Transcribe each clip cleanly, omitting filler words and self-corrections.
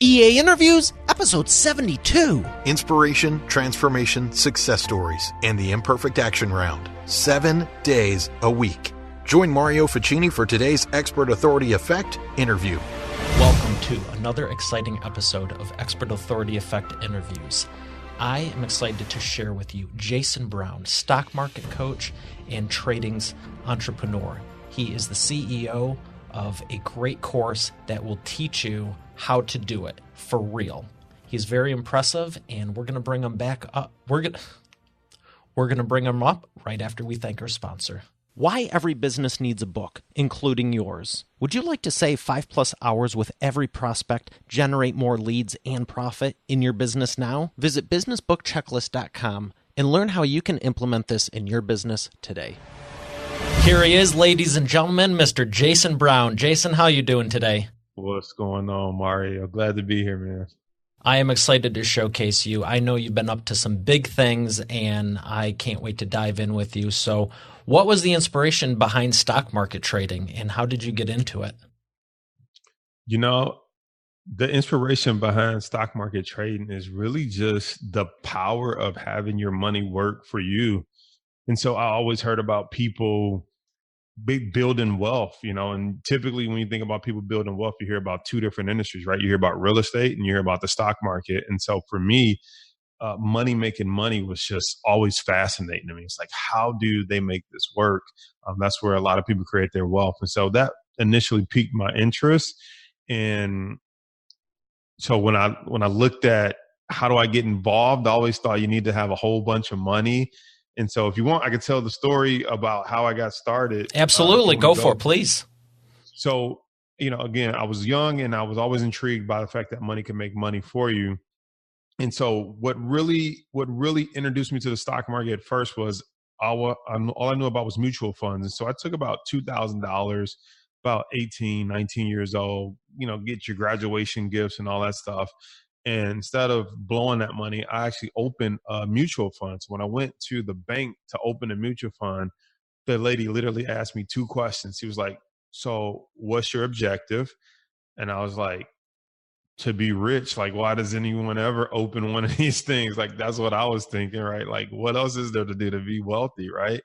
EA Interviews, episode 72. Inspiration, transformation, success stories, and the Imperfect Action Round. 7 days a week. Join Mario Ficini for today's Expert Authority Effect interview. Welcome to another exciting episode of Expert Authority Effect Interviews. I am excited to share with you Jason Brown, stock market coach and trading's entrepreneur. He is the CEO of a great course that will teach you how to do it for real. He's very impressive, and we're going to bring him back up. We're going to bring him up right after we thank our sponsor. Why every business needs a book, including yours. Would you like to save 5+ hours with every prospect, generate more leads, and profit in your business now? Visit businessbookchecklist.com and learn how you can implement this in your business today. Here he is, ladies and gentlemen, Mr. Jason Brown. Jason, how you doing today? What's going on, Mario? Glad to be here, man. I am excited to showcase you. I know you've been up to some big things, and I can't wait to dive in with you. So what was the inspiration behind stock market trading, and how did you get into it? You know, the inspiration behind stock market trading is really just the power of having your money work for you. And so I always heard about people building wealth, you know, and typically when you think about people building wealth, you hear about two different industries, right? You hear about real estate and you hear about the stock market. And so for me, making money was just always fascinating to me. It's like, how do they make this work? That's where a lot of people create their wealth. And so that initially piqued my interest. And so when I looked at how do I get involved, I always thought you need to have a whole bunch of money. And so if you want, I could tell the story about how I got started. Absolutely. Go for it, please. So, you know, again, I was young and I was always intrigued by the fact that money can make money for you. And so what really introduced me to the stock market at first was all I knew about was mutual funds. And so I took about $2,000, about 18, 19 years old, you know, get your graduation gifts and all that stuff. And instead of blowing that money, I actually opened a mutual fund. So when I went to the bank to open a mutual fund, the lady literally asked me 2 questions. She was like, so what's your objective? And I was like, to be rich. Like, why does anyone ever open one of these things? Like, that's what I was thinking, right? Like, what else is there to do to be wealthy, right?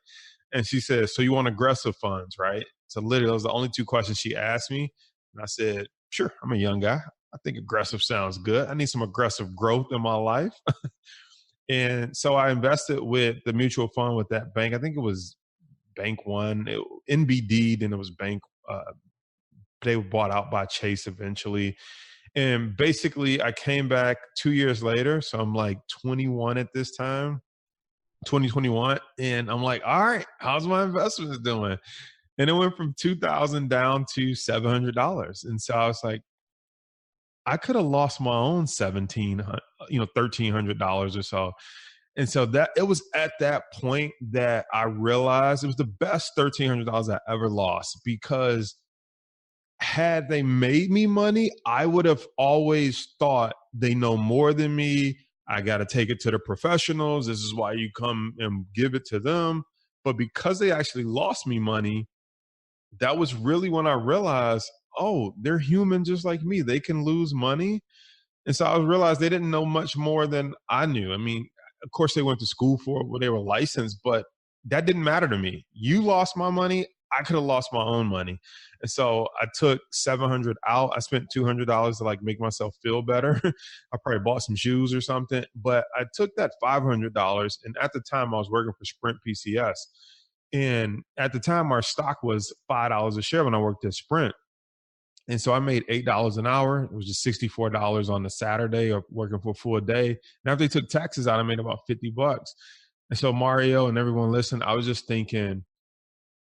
And she said, so you want aggressive funds, right? So literally, those are the only 2 questions she asked me. And I said, sure, I'm a young guy. I think aggressive sounds good. I need some aggressive growth in my life. And so I invested with the mutual fund with that bank. I think it was Bank One, NBD, then it was Bank. They were bought out by Chase eventually. And basically I came back 2 years later. So I'm like 21 at this time, 2021. And I'm like, all right, how's my investments doing? And it went from $2,000 down to $700. And so I was like, I could have lost my own $1,300 or so. And so that it was at that point that I realized it was the best $1,300 I ever lost, because had they made me money, I would have always thought they know more than me. I got to take it to the professionals. This is why you come and give it to them. But because they actually lost me money, that was really when I realized, oh, they're human just like me. They can lose money. And so I realized they didn't know much more than I knew. I mean, of course, they went to school for it, where they were licensed, but that didn't matter to me. You lost my money. I could have lost my own money. And so I took $700 out. I spent $200 to like make myself feel better. I probably bought some shoes or something, but I took that $500. And at the time I was working for Sprint PCS. And at the time our stock was $5 a share when I worked at Sprint. And so I made $8 an hour. It was just $64 on the Saturday of working for a full day. And after they took taxes out, I made about $50. And so Mario and everyone listen, I was just thinking,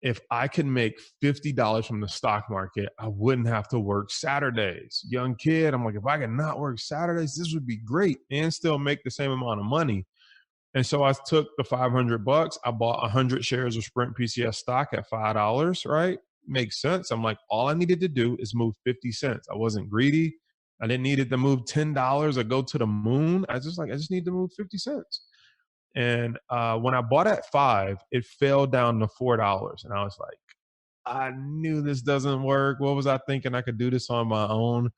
if I can make $50 from the stock market, I wouldn't have to work Saturdays. Young kid, I'm like, if I could not work Saturdays, this would be great and still make the same amount of money. And so I took the $500. I bought 100 shares of Sprint PCS stock at $5, right? Makes sense. I'm like, all I needed to do is move 50 cents. I wasn't greedy. I didn't need it to move $10 or go to the moon. I just need to move 50 cents. And when I bought at $5, it fell down to $4. And I was like, I knew this doesn't work. What was I thinking? I could do this on my own.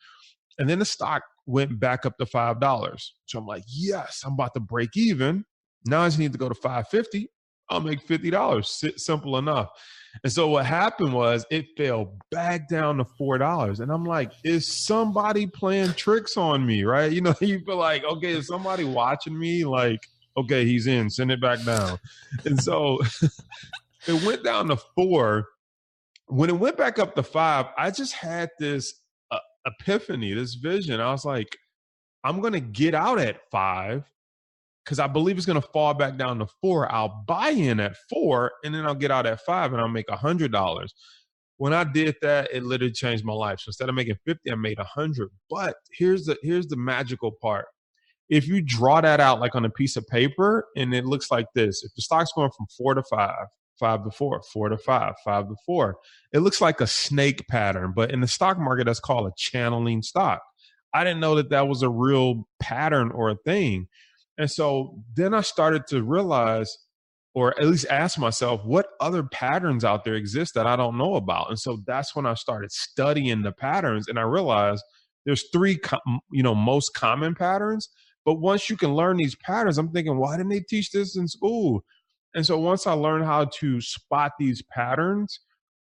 And then the stock went back up to $5. So I'm like, yes, I'm about to break even. Now I just need to go to $5.50. I'll make $50. Simple enough. And so what happened was it fell back down to $4. And I'm like, is somebody playing tricks on me, right? You know, you feel like, okay, is somebody watching me? Like, okay, he's in, send it back down. And so it went down to 4. When it went back up to 5, I just had this epiphany, this vision. I was like, I'm going to get out at 5 because I believe it's going to fall back down to 4. I'll buy in at 4 and then I'll get out at 5 and I'll make $100. When I did that, it literally changed my life. So instead of making 50, I made 100. But here's the magical part. If you draw that out like on a piece of paper and it looks like this, if the stock's going from 4 to 5, 5 to 4, 4 to 5, 5 to 4, it looks like a snake pattern. But in the stock market, that's called a channeling stock. I didn't know that was a real pattern or a thing. And so then I started to realize, or at least ask myself, what other patterns out there exist that I don't know about? And so that's when I started studying the patterns. And I realized there's 3, most common patterns. But once you can learn these patterns, I'm thinking, why didn't they teach this in school? And so once I learned how to spot these patterns,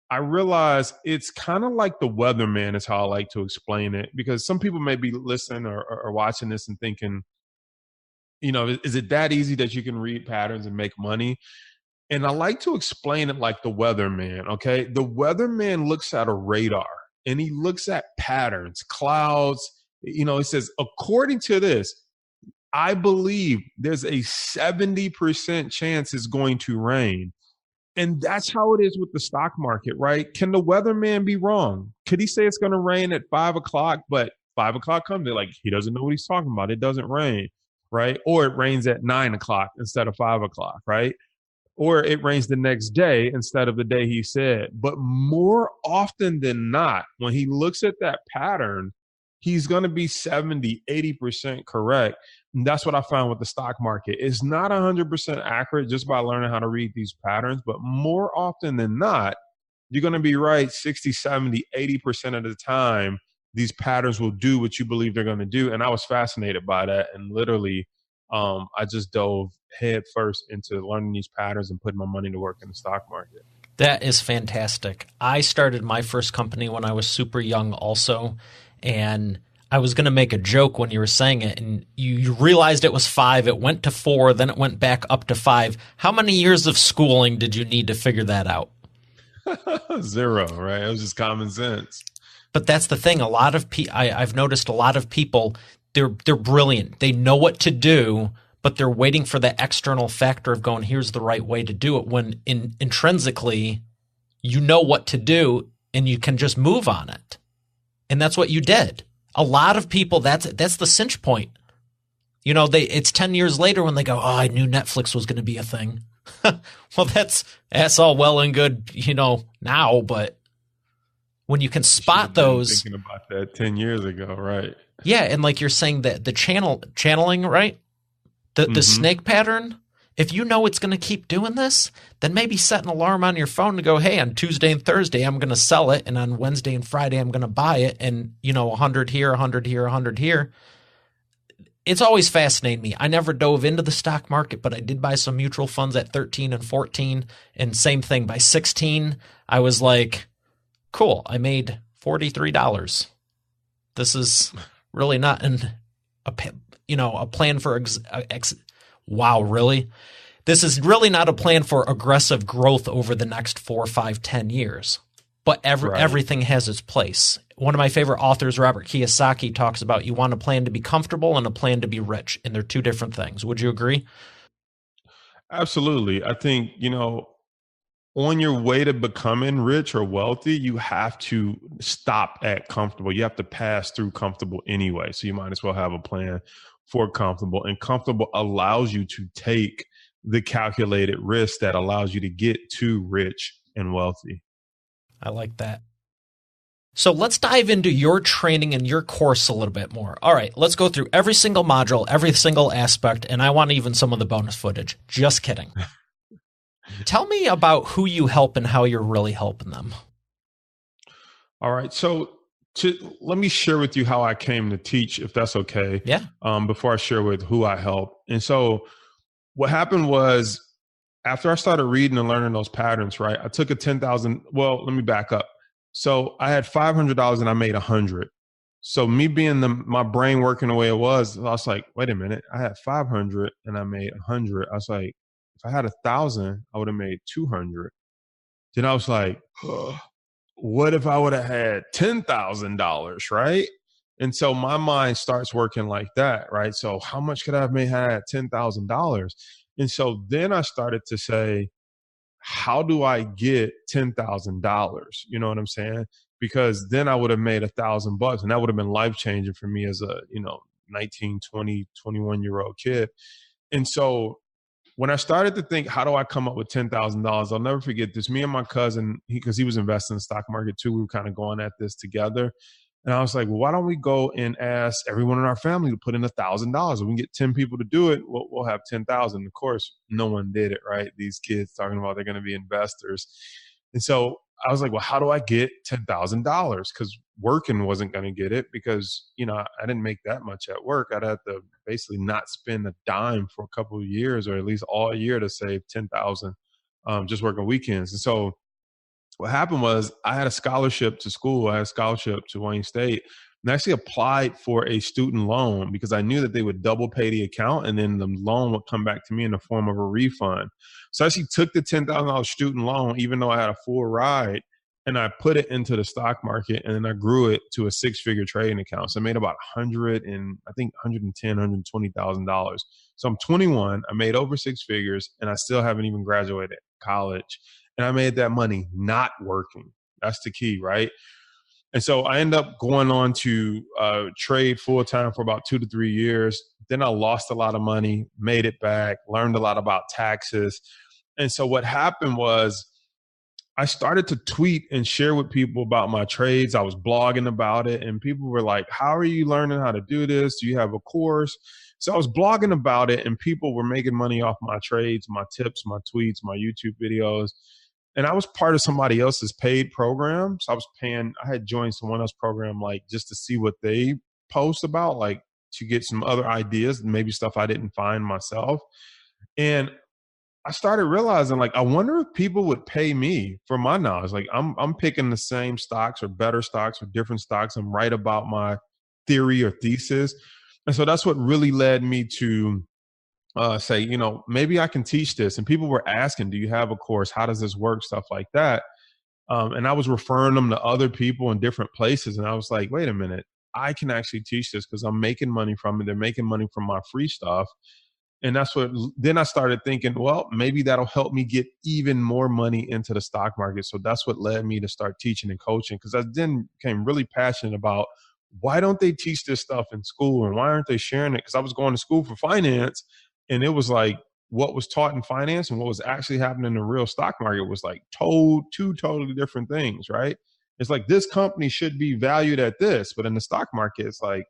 I realized it's kind of like the weatherman is how I like to explain it, because some people may be listening or watching this and thinking, you know, is it that easy that you can read patterns and make money? And I like to explain it like the weatherman, okay? The weatherman looks at a radar and he looks at patterns, clouds. You know, he says, according to this, I believe there's a 70% chance it's going to rain. And that's how it is with the stock market, right? Can the weatherman be wrong? Could he say it's going to rain at 5 o'clock, but 5 o'clock comes, they're like, he doesn't know what he's talking about. It doesn't rain, right? Or it rains at 9 o'clock instead of 5 o'clock, right? Or it rains the next day instead of the day he said. But more often than not, when he looks at that pattern, he's going to be 70, 80% correct. And that's what I found with the stock market. It's not 100% accurate just by learning how to read these patterns, but more often than not, you're going to be right 60, 70, 80% of the time. These patterns will do what you believe they're going to do. And I was fascinated by that. And literally, I just dove head first into learning these patterns and putting my money to work in the stock market. That is fantastic. I started my first company when I was super young also, and I was going to make a joke when you were saying it, and you realized it was 5, it went to 4, then it went back up to 5. How many years of schooling did you need to figure that out? 0, right? It was just common sense. But that's the thing. A lot of I've noticed a lot of people, they're brilliant. They know what to do, but they're waiting for the external factor of going, here's the right way to do it, when intrinsically you know what to do and you can just move on it. And that's what you did. A lot of people, that's the cinch point. You know, it's 10 years later when they go, oh, I knew Netflix was going to be a thing. Well, that's all well and good, you know, now, but when you can spot those. Thinking about that 10 years ago, right? Yeah, and like you're saying that the channeling, right? The snake pattern, if you know it's going to keep doing this, then maybe set an alarm on your phone to go, hey, on Tuesday and Thursday, I'm going to sell it. And on Wednesday and Friday, I'm going to buy it. And, you know, 100 here, 100 here, 100 here. It's always fascinated me. I never dove into the stock market, but I did buy some mutual funds at 13 and 14. And same thing, by 16, I was like, cool, I made $43. This is really not a plan for wow, really? This is really not a plan for aggressive growth over the next 4, 5, 10 years. But everything has its place. One of my favorite authors, Robert Kiyosaki, talks about you want a plan to be comfortable and a plan to be rich, and they're two different things. Would you agree? Absolutely. I think, you know, on your way to becoming rich or wealthy, you have to stop at comfortable. You have to pass through comfortable anyway. So you might as well have a plan for comfortable. And comfortable allows you to take the calculated risk that allows you to get to rich and wealthy. I like that. So let's dive into your training and your course a little bit more. All right, let's go through every single module, every single aspect, and I want even some of the bonus footage. Just kidding. Tell me about who you help and how you're really helping them. All right. So let me share with you how I came to teach, if that's okay. Yeah. Before I share with who I help. And so what happened was, after I started reading and learning those patterns, right, I took a 10,000. Well, let me back up. So I had $500 and I made 100. So me being my brain working the way it was, I was like, wait a minute, I had 500 and I made 100. I was like, if I had 1,000, I would have made 200. Then I was like, what if I would have had $10,000, right? And so my mind starts working like that, right? So how much could I have made had $10,000? And so then I started to say, how do I get $10,000? You know what I'm saying? Because then I would have made $1,000 and that would have been life changing for me as a, 19, 20, 21-year-old kid. And so when I started to think, how do I come up with $10,000? I'll never forget this. Me and my cousin, because he was investing in the stock market too, we were kind of going at this together. And I was like, well, why don't we go and ask everyone in our family to put in $1,000? If we can get 10 people to do it, we'll have 10,000. Of course, no one did it, right? These kids talking about they're going to be investors. And so I was like, well, how do I get $10,000? Because working wasn't going to get it because, I didn't make that much at work. I'd have to basically not spend a dime for a couple of years or at least all year to save 10,000 just working weekends. And so what happened was I had a scholarship to school. I had a scholarship to Wayne State and I actually applied for a student loan because I knew that they would double pay the account and then the loan would come back to me in the form of a refund. So I actually took the $10,000 student loan, even though I had a full ride, and I put it into the stock market and then I grew it to a 6-figure trading account. So I made about $110,000, $120,000. So I'm 21, I made over 6 figures and I still haven't even graduated college. And I made that money not working. That's the key, right? And so I ended up going on to trade full time for about 2 to 3 years. Then I lost a lot of money, made it back, learned a lot about taxes. And so what happened was I started to tweet and share with people about my trades. I was blogging about it and people were like, how are you learning how to do this? Do you have a course? So I was blogging about it and people were making money off my trades, my tips, my tweets, my YouTube videos. And I was part of somebody else's paid program. So I had joined someone else's program, like just to see what they post about, like to get some other ideas and maybe stuff I didn't find myself. And I started realizing, like, I wonder if people would pay me for my knowledge. Like I'm picking the same stocks or better stocks or different stocks. I'm right about my theory or thesis. And so that's what really led me to say, maybe I can teach this. And people were asking, do you have a course? How does this work? Stuff like that. And I was referring them to other people in different places. And I was like, wait a minute, I can actually teach this because I'm making money from it. They're making money from my free stuff. And then I started thinking, well, maybe that'll help me get even more money into the stock market. So that's what led me to start teaching and coaching, because I then became really passionate about why don't they teach this stuff in school and why aren't they sharing it? Because I was going to school for finance. And it was like what was taught in finance and what was actually happening in the real stock market was like two totally different things, right? It's like this company should be valued at this, but in the stock market, it's like,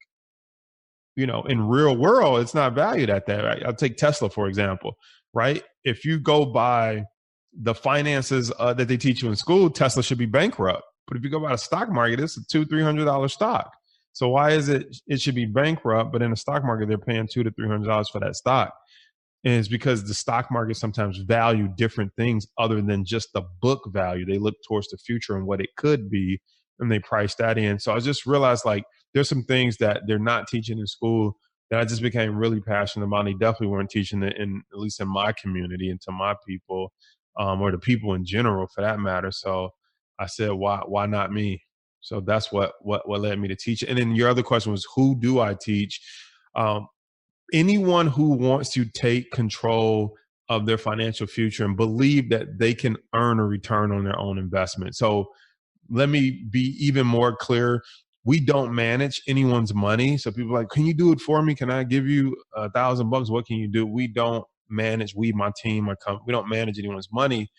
in real world, it's not valued at that. Right? I'll take Tesla, for example, right? If you go by the finances that they teach you in school, Tesla should be bankrupt. But if you go by the stock market, it's a $200-$300 stock. So why is it should be bankrupt, but in the stock market, they're paying $200 to $300 for that stock? And it's because the stock market sometimes value different things other than just the book value. They look towards the future and what it could be, and they price that in. So I just realized, like, there's some things that they're not teaching in school that I just became really passionate about. They definitely weren't teaching it at least in my community and to my people, or the people in general for that matter. So I said, why not me? So that's what led me to teach. And then your other question was, who do I teach? Anyone who wants to take control of their financial future and believe that they can earn a return on their own investment. So let me be even more clear. We don't manage anyone's money. So people are like, can you do it for me? Can I give you $1,000? What can you do? We don't manage, my team, my company, we don't manage anyone's money.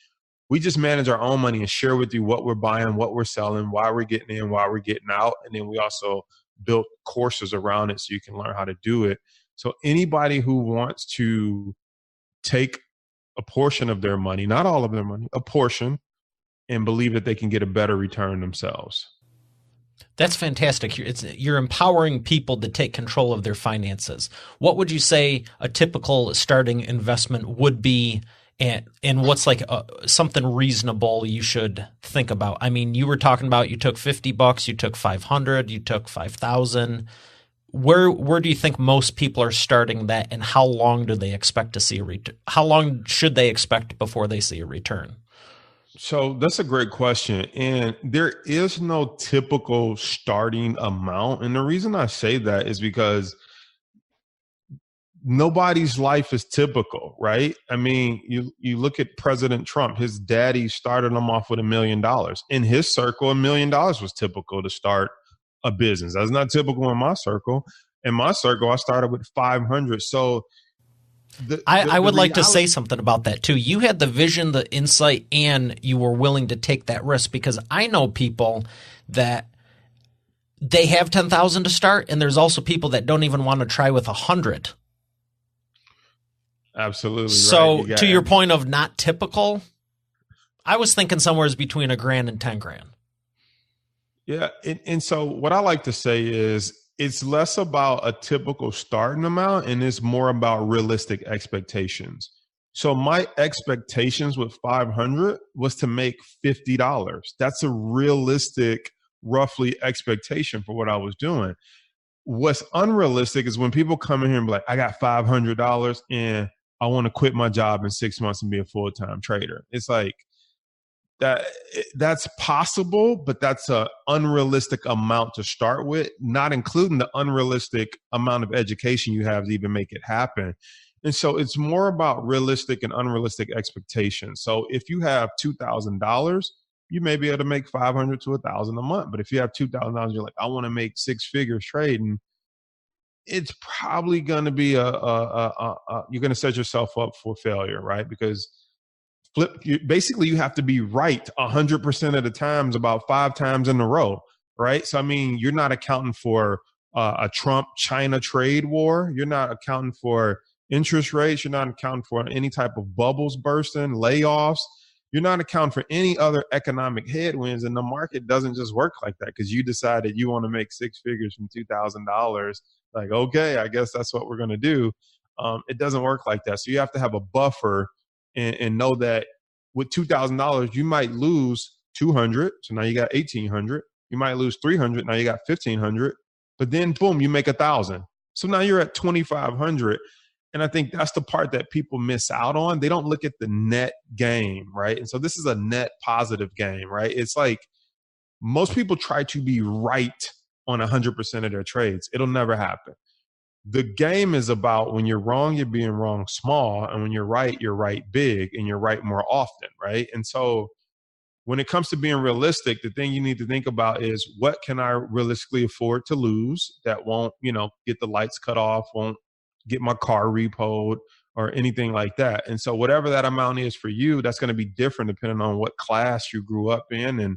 We just manage our own money and share with you what we're buying, what we're selling, why we're getting in, why we're getting out. And then we also built courses around it so you can learn how to do it. So anybody who wants to take a portion of their money, not all of their money, a portion, and believe that they can get a better return themselves. That's fantastic. You're empowering people to take control of their finances. What would you say a typical starting investment would be, and what's like something reasonable you should think about? I mean, you were talking about you took $50, you took 500, you took 5,000. Where do you think most people are starting that, and how long do they expect to see a return? How long should they expect before they see a return? So that's a great question. And there is no typical starting amount. And the reason I say that is because nobody's life is typical, right? I mean, you look at President Trump, his daddy started him off with $1 million. In his circle, $1 million was typical to start a business. That's not typical in my circle. In my circle, I started with 500. So I would like to say something about that too. You had the vision, the insight, and you were willing to take that risk, because I know people that they have 10,000 to start, and there's also people that don't even want to try with 100. Absolutely. So right. To your point of not typical, I was thinking somewhere between $1,000 and $10,000. Yeah. And so what I like to say is it's less about a typical starting amount and it's more about realistic expectations. So my expectations with 500 was to make $50. That's a realistic, roughly expectation for what I was doing. What's unrealistic is when people come in here and be like, I got $500 and I want to quit my job in 6 months and be a full-time trader. It's like, that's possible, but that's an unrealistic amount to start with, not including the unrealistic amount of education you have to even make it happen. And so it's more about realistic and unrealistic expectations. So if you have $2,000, you may be able to make $500 to $1,000 a month. But if you have $2,000, you're like, I want to make six figures trading. It's probably going to be you're going to set yourself up for failure, right? Because basically you have to be right 100% of the times about 5 times in a row, right? So, I mean, you're not accounting for a Trump-China trade war. You're not accounting for interest rates. You're not accounting for any type of bubbles bursting, layoffs. You're not accounting for any other economic headwinds. And the market doesn't just work like that because you decided you want to make 6 figures from $2,000. Like, okay, I guess that's what we're going to do. It doesn't work like that. So you have to have a buffer and know that with $2,000, you might lose 200. So now you got 1,800. You might lose 300. Now you got 1,500. But then, boom, you make 1,000. So now you're at 2,500. And I think that's the part that people miss out on. They don't look at the net game, right? And so this is a net positive game, right? It's like most people try to be right on 100% of their trades. It'll never happen. The game is about when you're wrong, you're being wrong small. And when you're right big, and you're right more often, right? And so when it comes to being realistic, the thing you need to think about is what can I realistically afford to lose that won't, get the lights cut off, won't get my car repoed or anything like that. And so whatever that amount is for you, that's going to be different depending on what class you grew up in and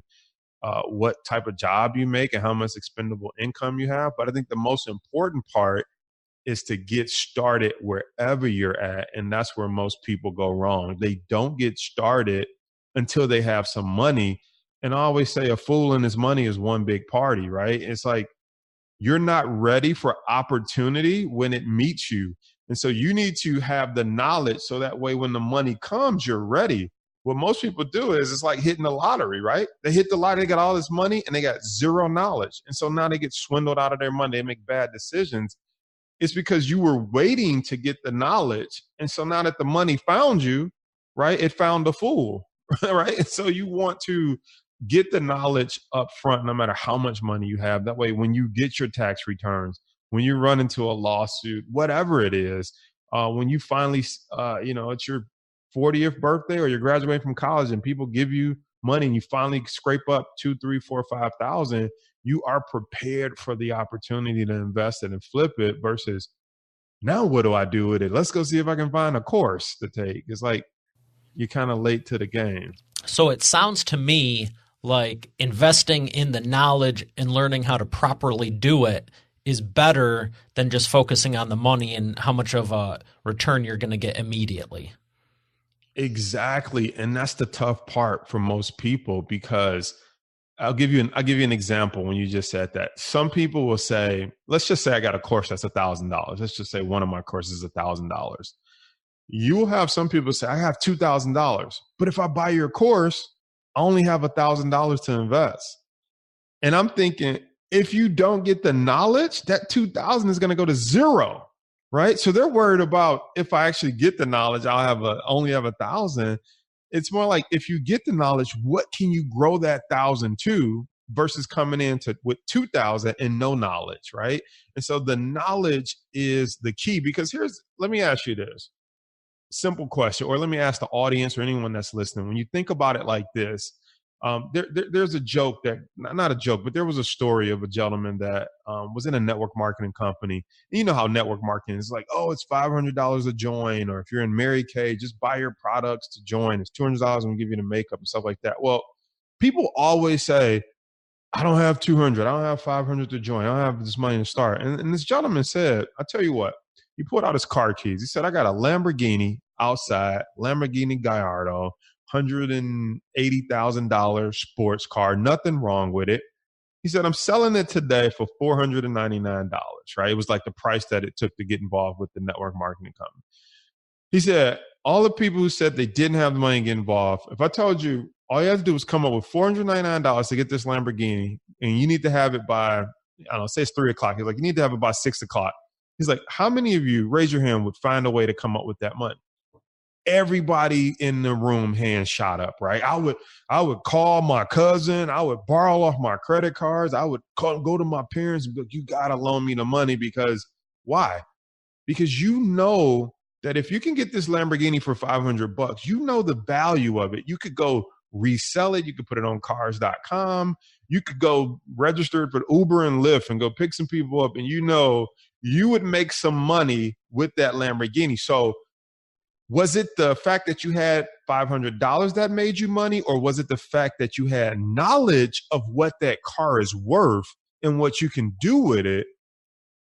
what type of job you make and how much expendable income you have. But I think the most important part is to get started wherever you're at. And that's where most people go wrong. They don't get started until they have some money. And I always say a fool and his money is one big party, right? It's like you're not ready for opportunity when it meets you. And so you need to have the knowledge so that way when the money comes, you're ready. What most people do is it's like hitting the lottery, right? They hit the lottery, they got all this money and they got zero knowledge. And so now they get swindled out of their money. They make bad decisions. It's because you were waiting to get the knowledge. And so now that the money found you, right, it found the fool, right? And so you want to get the knowledge up front, no matter how much money you have. That way, when you get your tax returns, when you run into a lawsuit, whatever it is, when you finally, it's your 40th birthday or you're graduating from college and people give you money and you finally scrape up 2, 3, 4, 5,000, you are prepared for the opportunity to invest it and flip it versus now what do I do with it? Let's go see if I can find a course to take. It's like you're kind of late to the game. So it sounds to me like investing in the knowledge and learning how to properly do it is better than just focusing on the money and how much of a return you're going to get immediately. Exactly. And that's the tough part for most people because I'll give you an example when you just said that. Some people will say, let's just say I got a course that's $1,000. Let's just say one of my courses is $1,000. You will have some people say, I have $2,000, but if I buy your course, I only have $1,000 to invest. And I'm thinking, if you don't get the knowledge, that 2,000 is going to go to zero, right? So they're worried about if I actually get the knowledge, only have 1,000. It's more like if you get the knowledge, what can you grow that 1,000 to versus coming in with 2,000 and no knowledge, right? And so the knowledge is the key, because let me ask you this simple question, or let me ask the audience or anyone that's listening. When you think about it like this, there's a joke not a joke, but there was a story of a gentleman that was in a network marketing company. And you know how network marketing is like, oh, it's $500 a join, or if you're in Mary Kay, just buy your products to join. It's $200 and we give you the makeup and stuff like that. Well, people always say, I don't have 200, I don't have 500 to join, I don't have this money to start. And this gentleman said, I tell you what, he pulled out his car keys. He said, I got a Lamborghini outside, Lamborghini Gallardo, $180,000 sports car, nothing wrong with it. He said, I'm selling it today for $499, right? It was like the price that it took to get involved with the network marketing company. He said, all the people who said they didn't have the money to get involved, if I told you all you have to do is come up with $499 to get this Lamborghini, and you need to have it by, I don't know, say it's 3 o'clock. He's like, you need to have it by 6 o'clock. He's like, how many of you, raise your hand, would find a way to come up with that money? Everybody in the room, hands shot up, right? I would call my cousin. I would borrow off my credit cards. I would go to my parents and be like, you got to loan me the money. Because why? Because you know that if you can get this Lamborghini for $500, you know the value of it. You could go resell it. You could put it on cars.com. You could go register it for Uber and Lyft and go pick some people up, and you know you would make some money with that Lamborghini. So was it the fact that you had $500 that made you money, or was it the fact that you had knowledge of what that car is worth and what you can do with it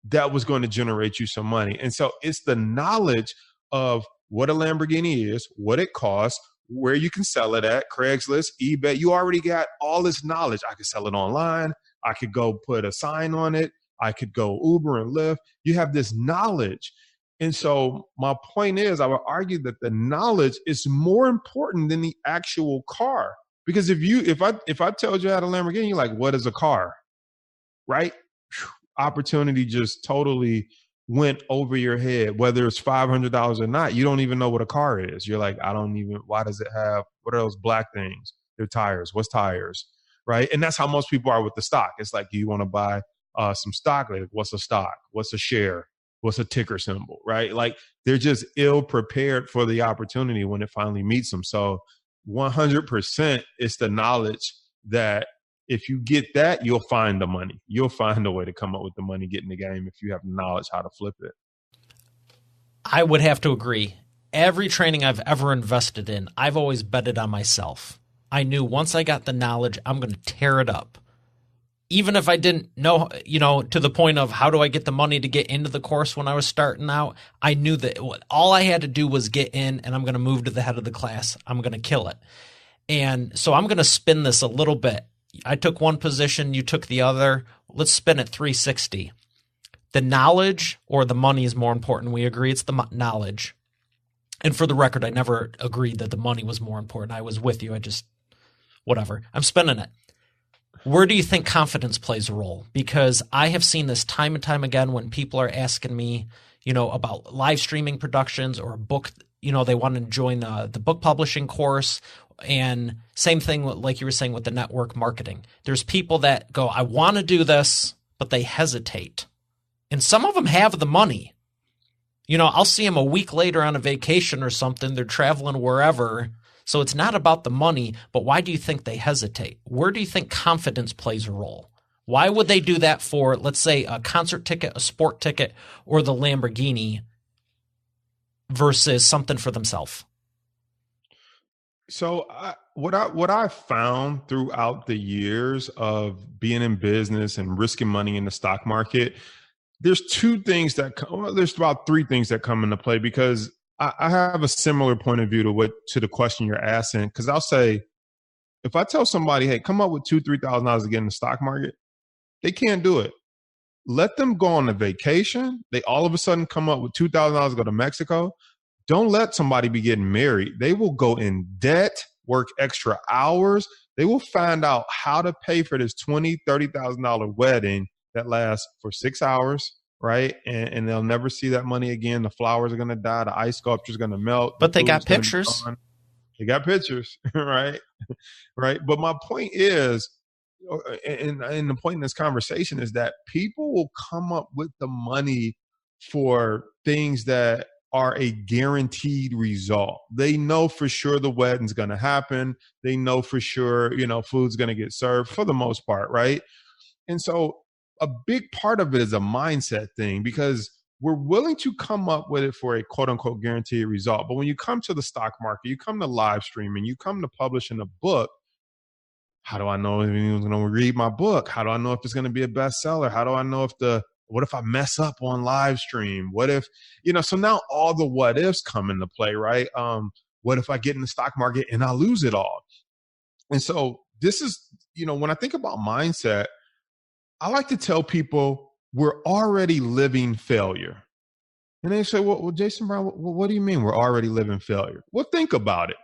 that was going to generate you some money? And so it's the knowledge of what a Lamborghini is, what it costs, where you can sell it at, Craigslist, eBay. You already got all this knowledge. I could sell it online. I could go put a sign on it. I could go Uber and Lyft. You have this knowledge. And so my point is, I would argue that the knowledge is more important than the actual car. Because if I told you I had a Lamborghini, you're like, what is a car? Right? Opportunity just totally went over your head. Whether it's $500 or not, you don't even know what a car is. You're like, why does it have, what are those black things? They're tires. What's tires? Right? And that's how most people are with the stock. It's like, you want to buy some stock. Like, what's a stock? What's a share? What's a ticker symbol? Right? Like, they're just ill prepared for the opportunity when it finally meets them. So 100% it's the knowledge that if you get that, you'll find the money. You'll find a way to come up with the money, get in the game if you have knowledge how to flip it. I would have to agree. Every training I've ever invested in, I've always betted on myself. I knew once I got the knowledge, I'm going to tear it up. Even if I didn't know, to the point of how do I get the money to get into the course when I was starting out, I knew that all I had to do was get in, and I'm going to move to the head of the class. I'm going to kill it. And so I'm going to spin this a little bit. I took one position, you took the other. Let's spin it 360. The knowledge or the money is more important. We agree it's the knowledge. And for the record, I never agreed that the money was more important. I was with you. Whatever. I'm spinning it. Where do you think confidence plays a role? Because I have seen this time and time again when people are asking me, about live streaming productions or a book, they want to join the book publishing course. And same thing, like you were saying with the network marketing. There's people that go, I want to do this, but they hesitate. And some of them have the money. I'll see them a week later on a vacation or something. They're traveling wherever. So it's not about the money, but why do you think they hesitate? Where do you think confidence plays a role? Why would they do that for, let's say, a concert ticket, a sport ticket, or the Lamborghini versus something for themselves? So what I found throughout the years of being in business and risking money in the stock market, there's there's about 3 things that come into play, because I have a similar point of view to the question you're asking. Because I'll say, If I tell somebody, hey, come up with $2,000, $3,000 to get in the stock market, they can't do it. Let them go on a vacation. They all of a sudden come up with $2,000 to go to Mexico. Don't let somebody be getting married. They will go in debt, work extra hours. They will find out how to pay for this $20,000, $30,000 wedding that lasts for 6 hours, right? And they'll never see that money again. The flowers are going to die. The ice sculpture is going to melt. But they got pictures. They got pictures, right? Right. But my point is, and the point in this conversation is that people will come up with the money for things that are a guaranteed result. They know for sure the wedding's going to happen. They know for sure, food's going to get served for the most part, right? And so a big part of it is a mindset thing, because we're willing to come up with it for a quote unquote guaranteed result. But when you come to the stock market, you come to live streaming, you come to publishing a book, how do I know if anyone's going to read my book? How do I know if it's going to be a bestseller? How do I know what if I mess up on live stream? What if, so now all the what ifs come into play, right? What if I get in the stock market and I lose it all? And so this is, when I think about mindset, I like to tell people we're already living failure. And they say, well, Jason Brown, what do you mean we're already living failure? Well, think about it.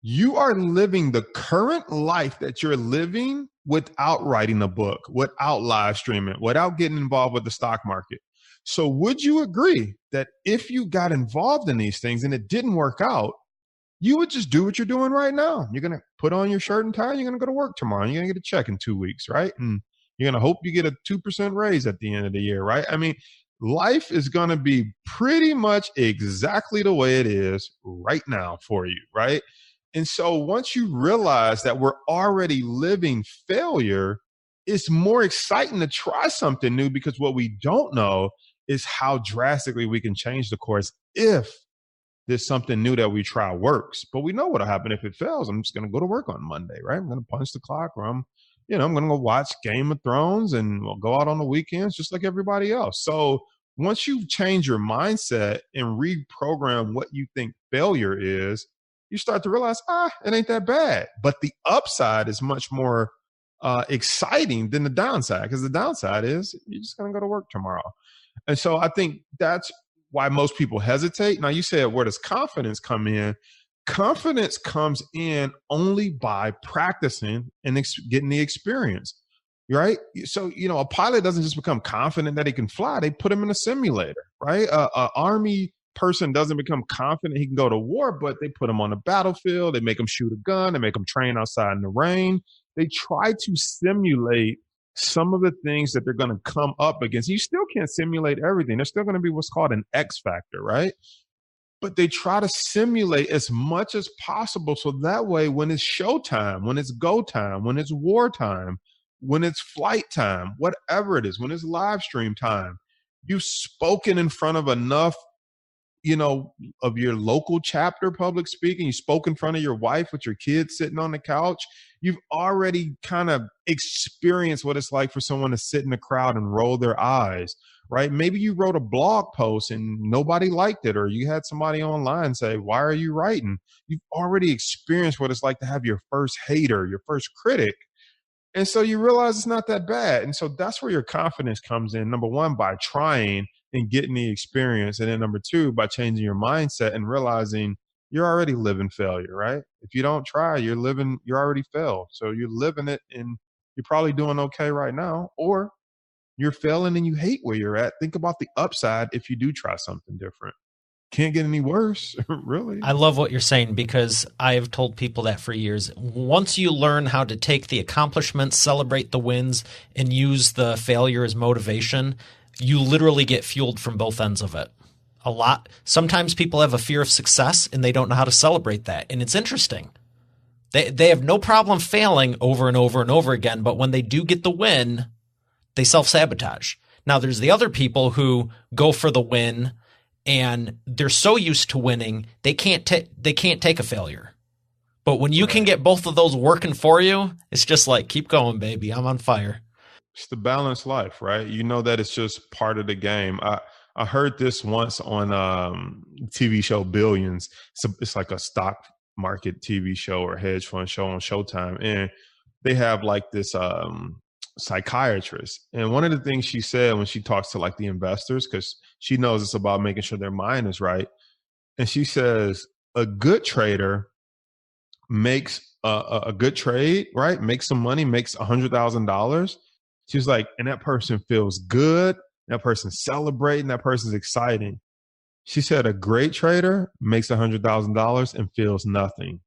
You are living the current life that you're living without writing a book, without live streaming, without getting involved with the stock market. So would you agree that if you got involved in these things and it didn't work out, you would just do what you're doing right now? You're going to put on your shirt and tie, you're going to go to work tomorrow, and you're going to get a check in 2 weeks, right? And you're going to hope you get a 2% raise at the end of the year, right? I mean, life is going to be pretty much exactly the way it is right now for you, right? And so once you realize that we're already living failure, it's more exciting to try something new, because what we don't know is how drastically we can change the course if there's something new that we try works. But we know what'll happen if it fails. I'm just going to go to work on Monday, right? I'm going to punch the clock, or I'm going to go watch Game of Thrones, and we'll go out on the weekends just like everybody else. So once you change your mindset and reprogram what you think failure is, you start to realize, it ain't that bad. But the upside is much more exciting than the downside, because the downside is you're just going to go to work tomorrow. And so I think that's why most people hesitate. Now, you said, where does confidence come in? Confidence comes in only by practicing and getting the experience, right? So, a pilot doesn't just become confident that he can fly. They put him in a simulator, right? An Army person doesn't become confident he can go to war, but they put him on a battlefield. They make him shoot a gun. They make him train outside in the rain. They try to simulate some of the things that they're going to come up against. You still can't simulate everything. There's still going to be what's called an X factor, right? But they try to simulate as much as possible, so that way when it's showtime, when it's go time, when it's war time, when it's flight time, whatever it is, when it's live stream time, you've spoken in front of enough of your local chapter public speaking. You spoke in front of your wife with your kids sitting on the couch. You've already kind of experienced what it's like for someone to sit in the crowd and roll their eyes, right? Maybe you wrote a blog post and nobody liked it, or you had somebody online say, why are you writing? You've already experienced what it's like to have your first hater, your first critic. And so you realize it's not that bad. And so that's where your confidence comes in. Number one, by trying and getting the experience. And then number two, by changing your mindset and realizing you're already living failure, right? If you don't try, you're already failed. So you're living it, and you're probably doing okay right now, or you're failing and you hate where you're at. Think about the upside if you do try something different. Can't get any worse, really. I love what you're saying, because I've told people that for years. Once you learn how to take the accomplishments, celebrate the wins, and use the failure as motivation, you literally get fueled from both ends of it. A lot. Sometimes people have a fear of success and they don't know how to celebrate that. And it's interesting. They have no problem failing over and over and over again, but when they do get the win, they self-sabotage. Now, there's the other people who go for the win, and they're so used to winning, they can't take a failure. But when you can get both of those working for you, it's just like, keep going, baby. I'm on fire. It's the balanced life, right? You know that it's just part of the game. I heard this once on TV show Billions. It's like a stock market TV show or hedge fund show on Showtime, and they have like this psychiatrist. And one of the things she said when she talks to like the investors, because she knows it's about making sure their mind is right, and she says a good trader makes a good trade, right? Makes some money, makes $100,000. She's like, and that person feels good. That person's celebrating. That person's exciting. She said a great trader makes $100,000 and feels nothing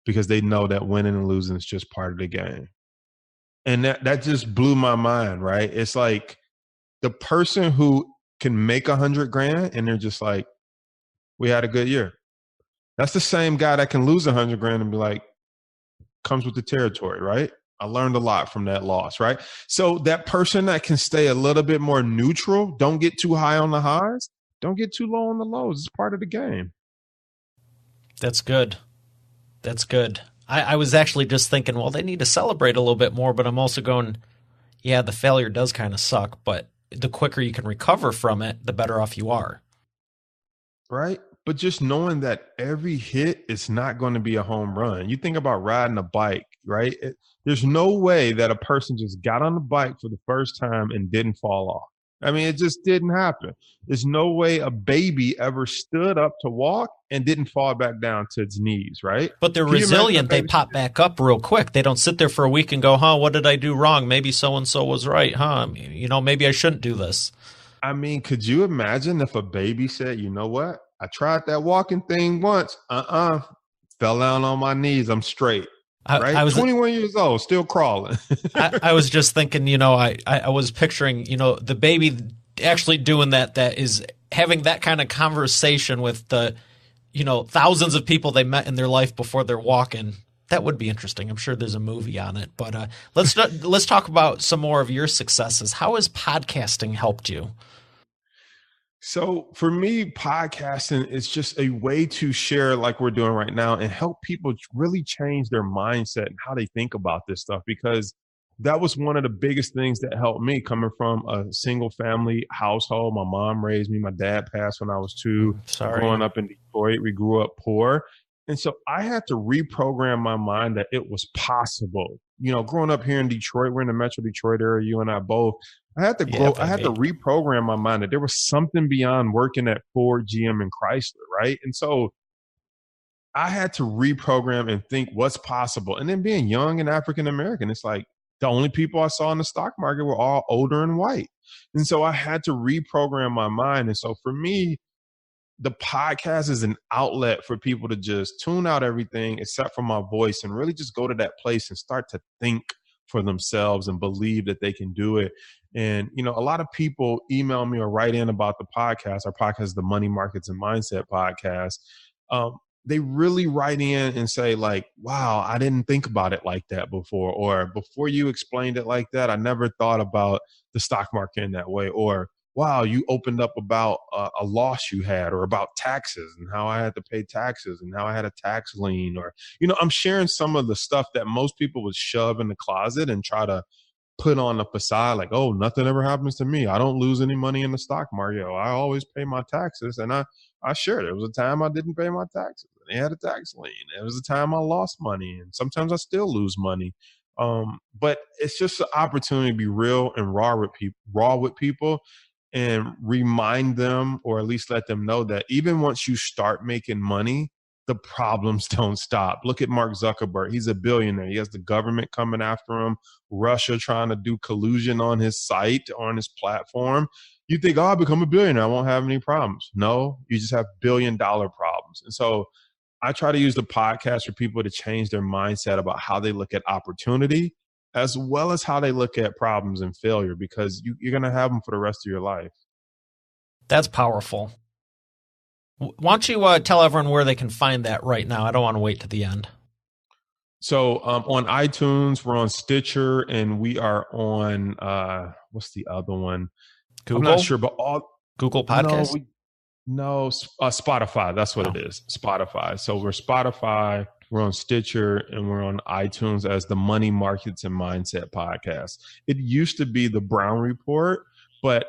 because they know that winning and losing is just part of the game. And that just blew my mind, right? It's like the person who can make $100,000 and they're just like, we had a good year. That's the same guy that can lose $100,000 and be like, comes with the territory, right? I learned a lot from that loss, right? So that person that can stay a little bit more neutral, don't get too high on the highs, don't get too low on the lows. It's part of the game. That's good. That's good. I was actually just thinking, well, they need to celebrate a little bit more, but I'm also going, yeah, the failure does kind of suck, but the quicker you can recover from it, the better off you are. Right? But just knowing that every hit is not going to be a home run. You think about riding a bike, right? There's no way that a person just got on the bike for the first time and didn't fall off. I mean, it just didn't happen. There's no way a baby ever stood up to walk and didn't fall back down to its knees, right? But they're resilient. They pop back up real quick. They don't sit there for a week and go, what did I do wrong? Maybe so-and-so was right, maybe I shouldn't do this. I mean, could you imagine if a baby said, you know what? I tried that walking thing once. Fell down on my knees. I'm straight. Right? I was 21 years old, still crawling. I was just thinking, I was picturing, the baby actually doing that is having that kind of conversation with the, thousands of people they met in their life before they're walking. That would be interesting. I'm sure there's a movie on it. But let's talk about some more of your successes. How has podcasting helped you? So for me, podcasting is just a way to share like we're doing right now and help people really change their mindset and how they think about this stuff, because that was one of the biggest things that helped me coming from a single family household. My mom raised me. My dad passed when I was 2. Sorry. Growing up in Detroit, we grew up poor. And so I had to reprogram my mind that it was possible. Growing up here in Detroit, we're in the Metro Detroit area, you and I both. I had to reprogram my mind that there was something beyond working at Ford, GM, and Chrysler, right? And so I had to reprogram and think what's possible. And then being young and African American, it's like the only people I saw in the stock market were all older and white. And so I had to reprogram my mind. And so for me, the podcast is an outlet for people to just tune out everything except for my voice and really just go to that place and start to think for themselves and believe that they can do it. And, a lot of people email me or write in about the podcast. Our podcast is the Money Markets and Mindset podcast. They really write in and say like, wow, I didn't think about it like that before. Or before you explained it like that, I never thought about the stock market in that way. Or, wow, you opened up about a loss you had, or about taxes and how I had to pay taxes and how I had a tax lien. Or, I'm sharing some of the stuff that most people would shove in the closet and try to put on a facade like, oh, nothing ever happens to me. I don't lose any money in the stock market. I always pay my taxes. And I shared there was a time I didn't pay my taxes. And they had a tax lien. There was a time I lost money. And sometimes I still lose money. But it's just an opportunity to be real and raw with people. And remind them, or at least let them know that even once you start making money, the problems don't stop. Look at Mark Zuckerberg. He's a billionaire. He has the government coming after him, Russia trying to do collusion on his site, on his platform. You think, I'll become a billionaire, I won't have any problems. No, you just have billion-dollar problems. And so I try to use the podcast for people to change their mindset about how they look at opportunity, as well as how they look at problems and failure, because you're going to have them for the rest of your life. That's powerful. Why don't you tell everyone where they can find that right now? I don't want to wait to the end. So on iTunes, we're on Stitcher, and we are on, what's the other one? Google? I'm not sure, but Google Podcasts? No, Spotify. That's what it is, Spotify. So we're Spotify. We're on Stitcher, and we're on iTunes as the Money Markets and Mindset podcast. It used to be the Brown Report, but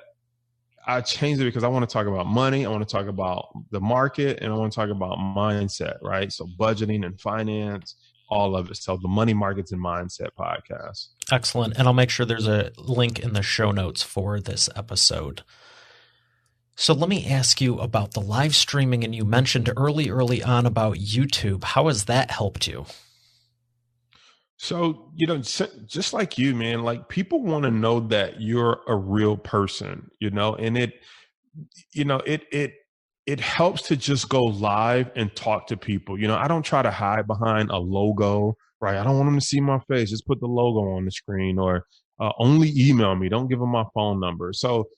I changed it because I want to talk about money. I want to talk about the market, and I want to talk about mindset, right? So budgeting and finance, all of it. So the Money Markets and Mindset podcast. Excellent. And I'll make sure there's a link in the show notes for this episode. So let me ask you about the live streaming, and you mentioned early on about YouTube. How has that helped you? So, just like you, man, like people want to know that you're a real person, and it helps to just go live and talk to people. I don't try to hide behind a logo, right? I don't want them to see my face. Just put the logo on the screen, or only email me. Don't give them my phone number. So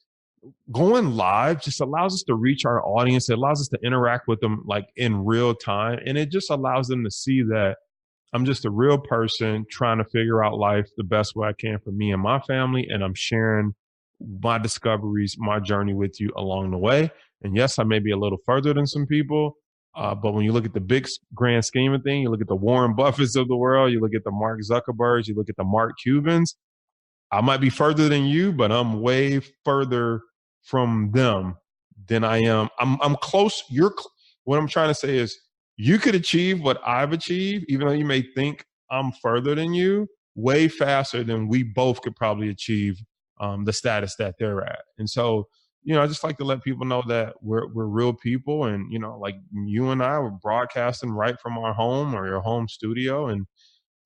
going live just allows us to reach our audience. It allows us to interact with them like in real time. And it just allows them to see that I'm just a real person trying to figure out life the best way I can for me and my family. And I'm sharing my discoveries, my journey with you along the way. And yes, I may be a little further than some people. But when you look at the big grand scheme of things, you look at the Warren Buffetts of the world, you look at the Mark Zuckerbergs, you look at the Mark Cubans, I might be further than you, but I'm way further from them than I am. I'm close. What I'm trying to say is you could achieve what I've achieved, even though you may think I'm further than you, way faster than we both could probably achieve the status that they're at. And so, I just like to let people know that we're real people, and, like you and I were broadcasting right from our home or your home studio. And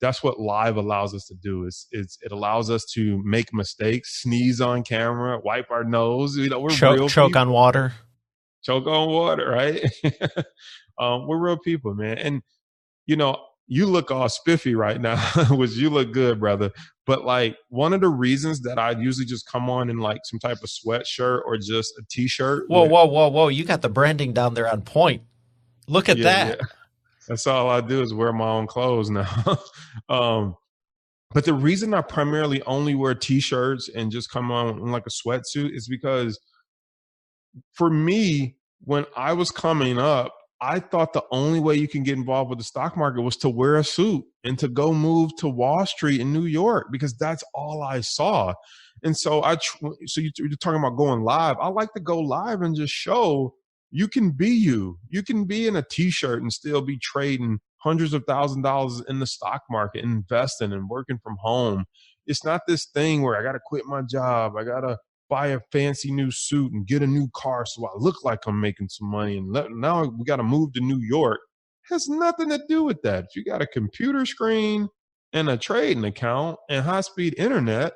that's what live allows us to do. It allows us to make mistakes, sneeze on camera, wipe our nose. We're real choke people. on water. Choke on water, right? We're real people, man. And, you look all spiffy right now, which you look good, brother. But like one of the reasons that I usually just come on in like some type of sweatshirt or just a t-shirt. Whoa. You got the branding down there on point. Look at that. Yeah. That's all I do is wear my own clothes now. But the reason I primarily only wear t-shirts and just come on in like a sweatsuit is because for me, when I was coming up, I thought the only way you can get involved with the stock market was to wear a suit and to go move to Wall Street in New York, because that's all I saw. And so you're talking about going live. I like to go live and just show you can be you. You can be in a t-shirt and still be trading hundreds of thousands of dollars in the stock market, investing and working from home. It's not this thing where I got to quit my job. I got to buy a fancy new suit and get a new car so I look like I'm making some money. And now we got to move to New York. It has nothing to do with that. If you got a computer screen and a trading account and high-speed internet,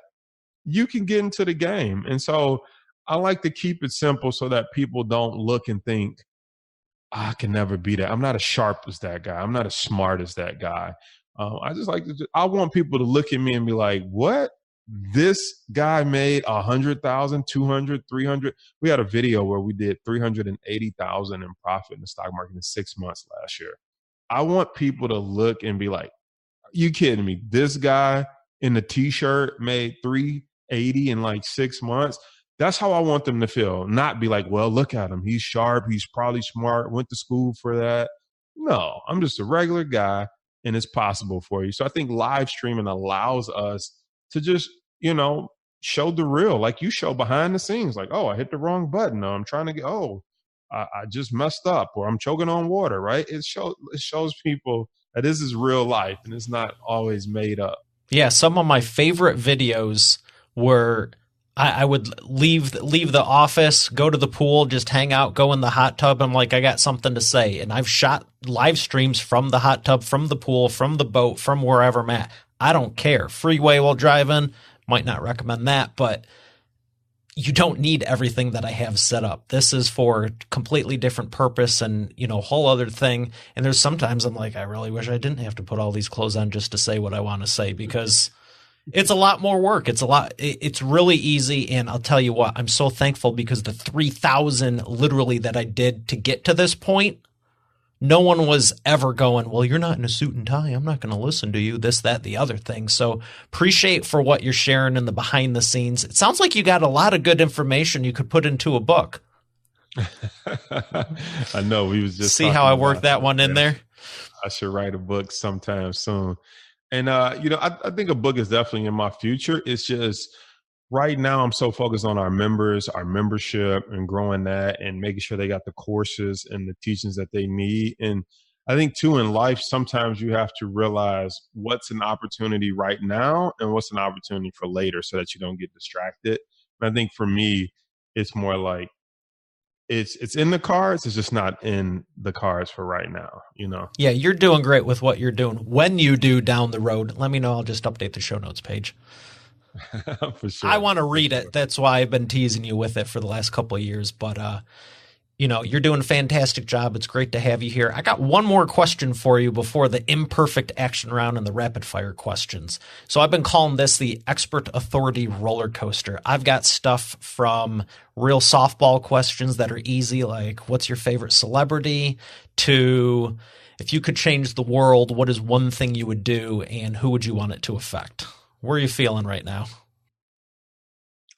you can get into the game. And so I like to keep it simple so that people don't look and think, I can never be that. I'm not as sharp as that guy. I'm not as smart as that guy. I just like I want people to look at me and be like, what? This guy made 100,000, 200, 300. We had a video where we did 380,000 in profit in the stock market in 6 months last year. I want people to look and be like, are you kidding me? This guy in the t-shirt made 380 in like 6 months. That's how I want them to feel. Not be like, well, look at him. He's sharp. He's probably smart. Went to school for that. No, I'm just a regular guy, and it's possible for you. So I think live streaming allows us to just, show the real, like you show behind the scenes, like, oh, I hit the wrong button. Or I'm trying to get, I just messed up, or I'm choking on water, right? It shows people that this is real life and it's not always made up. Yeah. Some of my favorite videos were I would leave the office, go to the pool, just hang out, go in the hot tub. I'm like, I got something to say. And I've shot live streams from the hot tub, from the pool, from the boat, from wherever I'm at. I don't care. Freeway while driving, might not recommend that, but you don't need everything that I have set up. This is for a completely different purpose and, a whole other thing. And there's sometimes I'm like, I really wish I didn't have to put all these clothes on just to say what I want to say, because it's a lot more work. It's really easy. And I'll tell you what, I'm so thankful, because the 3,000 literally that I did to get to this point, no one was ever going, well, you're not in a suit and tie. I'm not going to listen to you, this, that, the other thing. So appreciate for what you're sharing in the behind the scenes. It sounds like you got a lot of good information you could put into a book. I know. We was just see how I worked that one in there. I should write a book sometime soon. And, I think a book is definitely in my future. It's just right now I'm so focused on our members, our membership, and growing that and making sure they got the courses and the teachings that they need. And I think too, in life, sometimes you have to realize what's an opportunity right now and what's an opportunity for later so that you don't get distracted. And I think for me, it's more like it's in the cards. It's just not in the cards for right now, you know? Yeah, you're doing great with what you're doing. When you do down the road, let me know. I'll just update the show notes page. For sure. I want to read it. That's why I've been teasing you with it for the last couple of years. But, you're doing a fantastic job. It's great to have you here. I got one more question for you before the imperfect action round and the rapid fire questions. So I've been calling this the Expert Authority roller coaster. I've got stuff from real softball questions that are easy, like what's your favorite celebrity, to if you could change the world, what is one thing you would do and who would you want it to affect? Where are you feeling right now?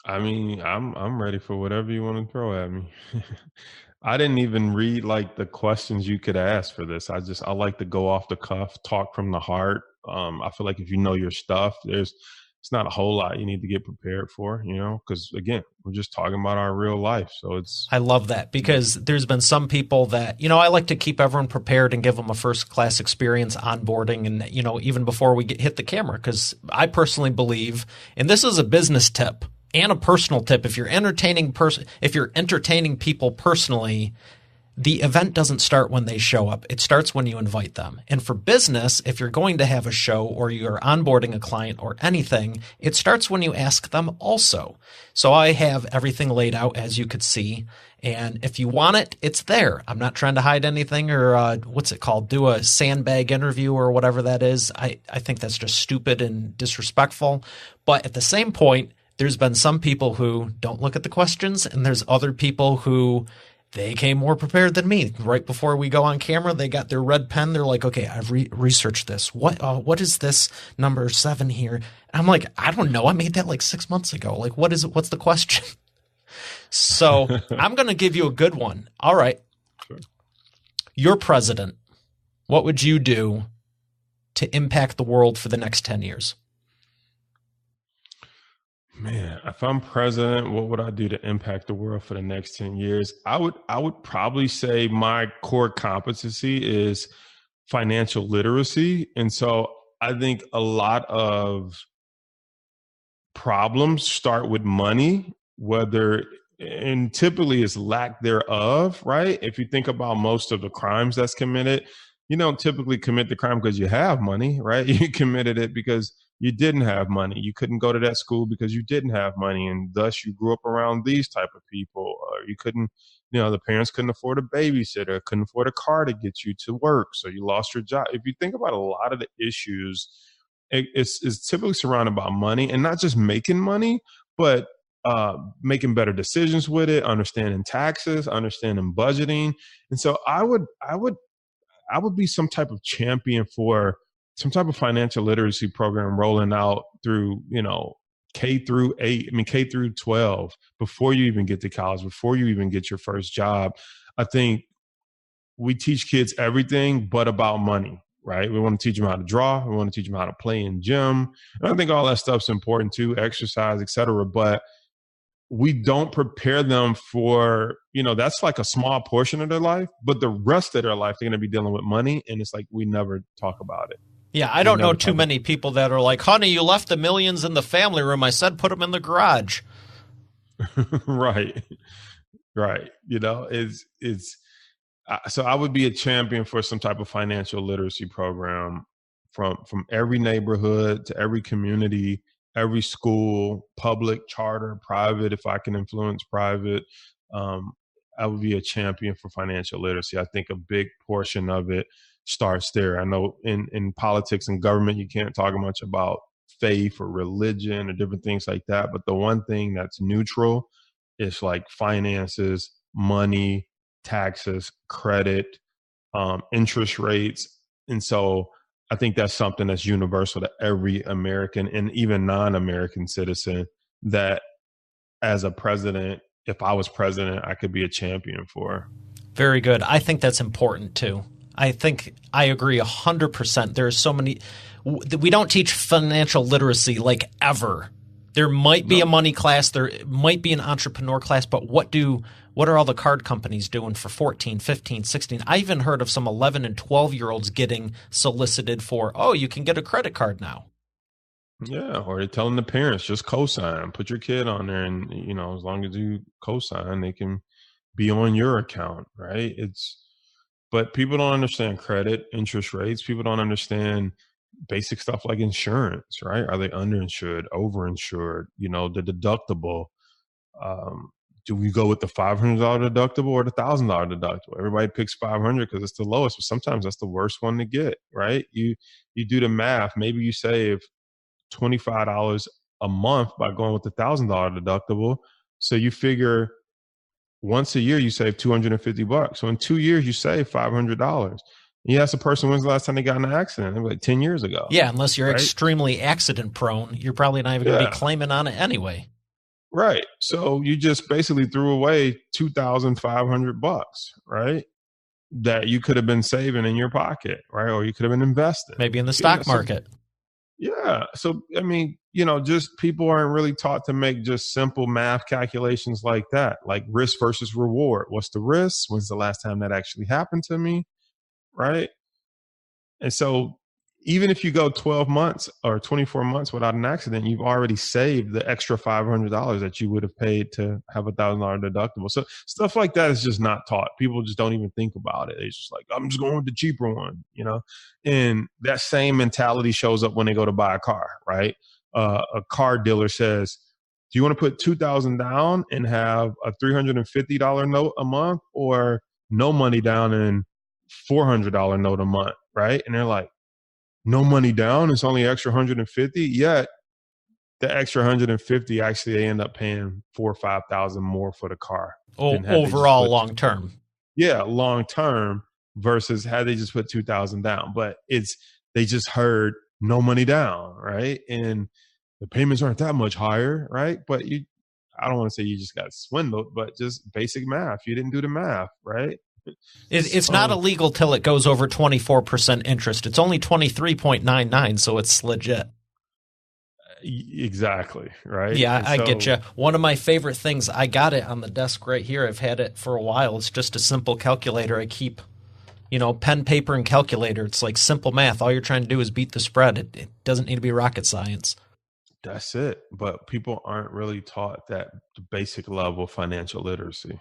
I mean, I'm ready for whatever you want to throw at me. I didn't even read like the questions you could ask for this. I like to go off the cuff, talk from the heart. I feel like if you know your stuff, it's not a whole lot you need to get prepared for, because again, we're just talking about our real life. So I love that because there's been some people that, I like to keep everyone prepared and give them a first class experience onboarding and, even before we hit the camera, because I personally believe, and this is a business tip and a personal tip, if you're entertaining people personally, the event doesn't start when they show up. It starts when you invite them. And for business, if you're going to have a show or you're onboarding a client or anything, it starts when you ask them also. So I have everything laid out, as you could see. And if you want it, it's there. I'm not trying to hide anything or what's it called? Do a sandbag interview or whatever that is. I think that's just stupid and disrespectful. But at the same point, there's been some people who don't look at the questions, and there's other people who they came more prepared than me. Right before we go on camera, they got their red pen. They're like, okay, I've researched this. What is this number 7 here? And I'm like, I don't know. I made that like 6 months ago. Like, what is it? What's the question? So I'm going to give you a good one. All right. Sure. You're president. What would you do to impact the world for the next 10 years? Man, if I'm president, what would I do to impact the world for the next 10 years? I would probably say my core competency is financial literacy. And so I think a lot of problems start with money, and typically it's lack thereof, right? If you think about most of the crimes that's committed, you don't typically commit the crime because you have money, right? You committed it because you didn't have money. You couldn't go to that school because you didn't have money. And thus you grew up around these type of people. Or you couldn't, the parents couldn't afford a babysitter, couldn't afford a car to get you to work. So you lost your job. If you think about a lot of the issues, it's typically surrounded by money, and not just making money, but making better decisions with it, understanding taxes, understanding budgeting. And so I would be some type of champion for some type of financial literacy program rolling out through, K through 12, before you even get to college, before you even get your first job. I think we teach kids everything but about money, right? We want to teach them how to draw. We want to teach them how to play in gym. And I think all that stuff's important too, exercise, et cetera. But we don't prepare them for, that's like a small portion of their life, but the rest of their life, they're going to be dealing with money. And it's like, we never talk about it. Yeah, I don't know too many people that are like, honey, you left the millions in the family room. I said, put them in the garage. Right. So I would be a champion for some type of financial literacy program from every neighborhood to every community, every school, public, charter, private, if I can influence private. I would be a champion for financial literacy. I think a big portion of it starts there. I know in politics and government, you can't talk much about faith or religion or different things like that. But the one thing that's neutral is like finances, money, taxes, credit, interest rates. And so I think that's something that's universal to every American and even non-American citizen that as a president, if I was president, I could be a champion for. Very good. I think that's important too. I think I agree 100%. There's so many – we don't teach financial literacy like ever. There might be a money class, there might be an entrepreneur class, but what are all the card companies doing for 14, 15, 16? I even heard of some 11 and 12-year-olds getting solicited for, oh, you can get a credit card now. Yeah, or they're telling the parents, just co-sign, put your kid on there, and as long as you co-sign, they can be on your account, right? But people don't understand credit, interest rates. People don't understand basic stuff like insurance, right? Are they underinsured, overinsured? The deductible. Do we go with the $500 deductible or the $1,000 deductible? Everybody picks 500 because it's the lowest, but sometimes that's the worst one to get, right? You do the math. Maybe you save $25 a month by going with the $1,000 deductible. So you figure once a year you save $250. So in 2 years you save $500. You ask a person when's the last time they got in an accident? They're like 10 years ago. Yeah, unless you're extremely accident prone, you're probably not even going to be claiming on it anyway. Right. So you just basically threw away $2,500, right? That you could have been saving in your pocket, right? Or you could have been investing. Maybe in the stock market. Yeah. So, just people aren't really taught to make just simple math calculations like that, like risk versus reward. What's the risk? When's the last time that actually happened to me? Right. And so even if you go 12 months or 24 months without an accident, you've already saved the extra $500 that you would have paid to have a $1,000 deductible. So stuff like that is just not taught. People just don't even think about it. It's just like, I'm just going with the cheaper one, and that same mentality shows up when they go to buy a car, right? A car dealer says, do you want to put $2,000 down and have a $350 note a month, or no money down and $400 note a month, right? And they're like, no money down, it's only extra 150. Yet the extra 150 actually they end up paying $4,000 or $5,000 more for the car. Overall, long term. Yeah, long term versus had they just put 2,000 down. But they just heard no money down, right? And the payments aren't that much higher, right? But I don't want to say you just got swindled, but just basic math. You didn't do the math, right? It's not illegal till it goes over 24% interest. It's only 23.99, so it's legit. Exactly, right? Yeah, I get you. One of my favorite things, I got it on the desk right here. I've had it for a while. It's just a simple calculator. I keep, pen, paper, and calculator. It's like simple math. All you're trying to do is beat the spread. It doesn't need to be rocket science. That's it. But people aren't really taught that basic level of financial literacy.